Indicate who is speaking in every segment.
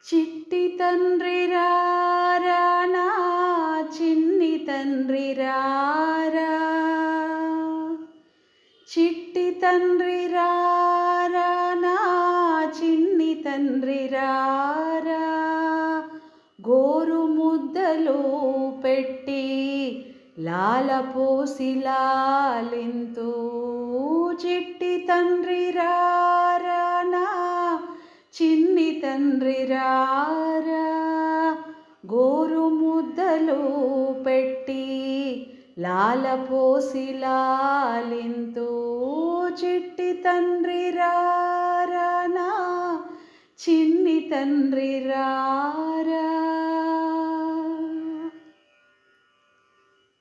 Speaker 1: చిట్టి తండ్రి రారా నా చిన్ని తండ్రి రారా, చిట్టి తండ్రి రారా నా చిన్ని తండ్రి రారా, గోరు ముద్దలు పెట్టి లాలపోసి లాలింతు. చిట్టి తండ్రి రారా నా చిన్ని తండ్రి రారా, గోరు ముద్దలు పెట్టి లాలపోసి లాలింతు. చిట్టి తండ్రి రారా నా చిన్ని తండ్రి రారా.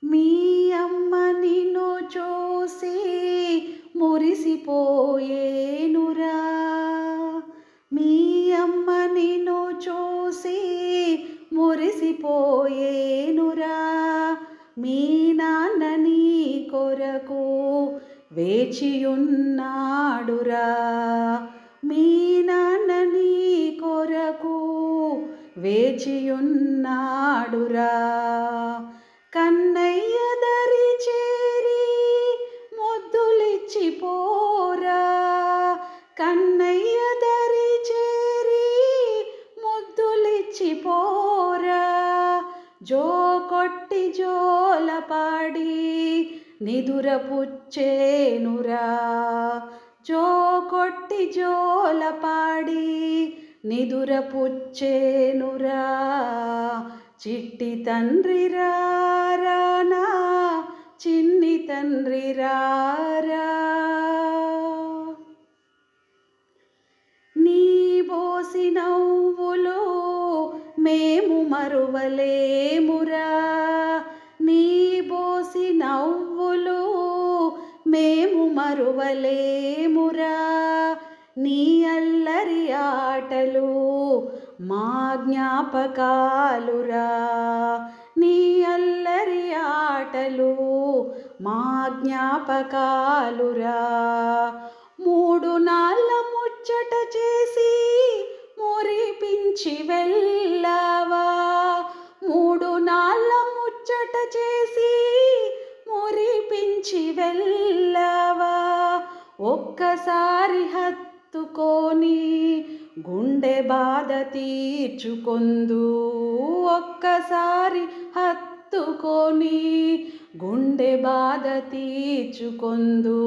Speaker 1: మీ అమ్మ నిన్ను చూసి మురిసిపోయేనురా, మీ అమ్మ నిన్ను చూసి మురిసిపోయేనురా, మీ నాన్న నీ కొరకు వేచియున్నాడురా, మీ నాన్న నీ కొరకు వేచియున్నాడురా. కన్నయ్య దరి చేరి ముద్దులిచ్చిపోరా, కన్నయ్య దరి చేరి ముద్దులిచ్చిపోరా, జో కొట్టి జోలపాడి నిదురపుచ్చేనురా, జో కొట్టి జోలపాడి నిదురపుచ్చేనురా. చిట్టి తండ్రి రారా నా చిన్ని తండ్రి రారా, నీ బోసి నవ్వులు మేము మరువలేమురా, నీ బోసి నవ్వులు మేము మరువలేమురా, నీ అల్లరి ఆటలు మా జ్ఞాపకాలురా, నీ అల్లరి ఆటలు మా జ్ఞాపకాలురా. మూడు నాళ్ళ ముచ్చట చేసి మురిపించి వెళ్ళావా, మూడు నాళ్ళ ముచ్చట చేసి మురిపించి వెళ్ళావా, ఒక్కసారి హత్తుకొని గుండె బాధ తీర్చుకొందు, ఒక్కసారి హత్తుకొని గుండె బాధ తీర్చుకొందు.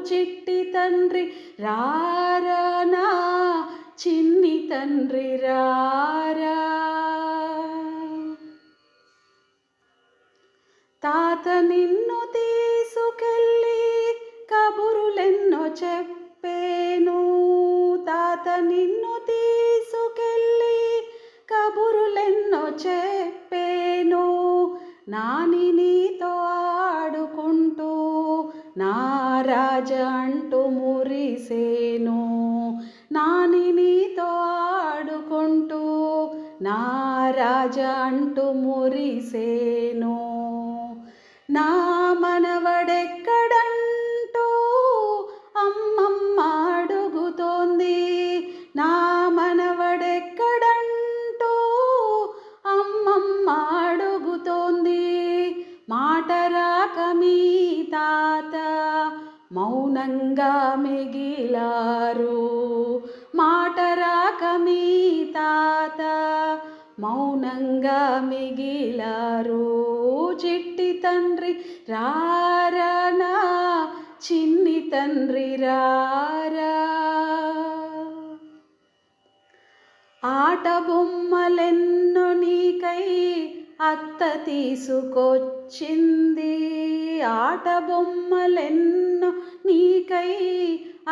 Speaker 1: చిట్టి తండ్రి రారా నా చిన్ని తండ్రి రారా, తాత నిన్ను తీసుకెళ్ళి కబురులెన్నో చెప్పేను, తాత నిన్ను తీసుకెళ్ళి కబురులెన్నో చెప్పేను, నాని నీతో ఆడుకుంటూ నా రాజ అంటూ మురిసేను, నాని నీతో ఆడుకుంటూ నా రాజ అంటూ మురిసేను. నా మనవడెక్కడంటూ అమ్మమ్మ అడుగుతోంది, నా మనవడెక్కడంటూ అమ్మమ్మ అడుగుతోంది, మాట రాక మీ తాత మౌనంగా మిగిలారు, మాట రాక మీ తాత మౌనంగా మిగిలారు. చిట్టి తండ్రి రారా నా చిన్ని తండ్రి రారా, ఆట బొమ్మలెన్నో నీకై అత్త తీసుకొచ్చింది, ఆట బొమ్మలెన్నో నీకై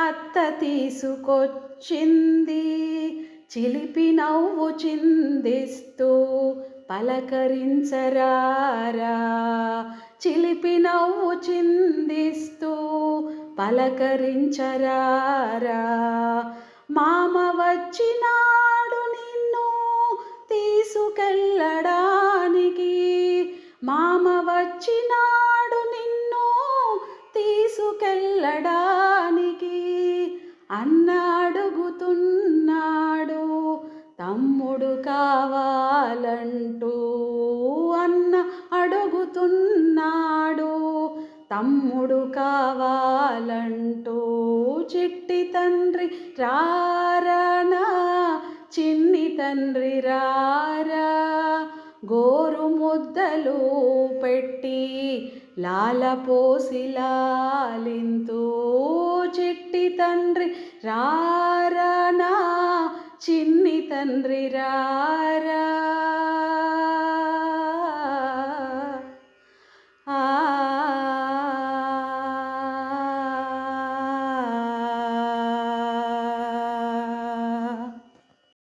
Speaker 1: అత్త తీసుకొచ్చింది, చిలిపి నవ్వు చిందిస్తూ పలకరించరారా, చిలిపి నవ్వు చిందిస్తూ పలకరించరారా. మామ వచ్చినాడు నిన్ను తీసుకెళ్ళడానికి, మామ వచ్చినాడు నిన్ను తీసుకెళ్ళడానికి, అన్న అడుగుతున్నాడు తమ్ముడు తమ్ముడు కావాలంటూ అన్న అడుగుతున్నాడు. తమ్ముడు కావాలంటూ చిట్టి తండ్రి రారానా, చిన్ని తండ్రి రారా. గోరు ముద్దలు పెట్టి లాలపోసి లాలింతూ చిట్టి తండ్రి రారానా, చిన్ని తండ్రి రారా.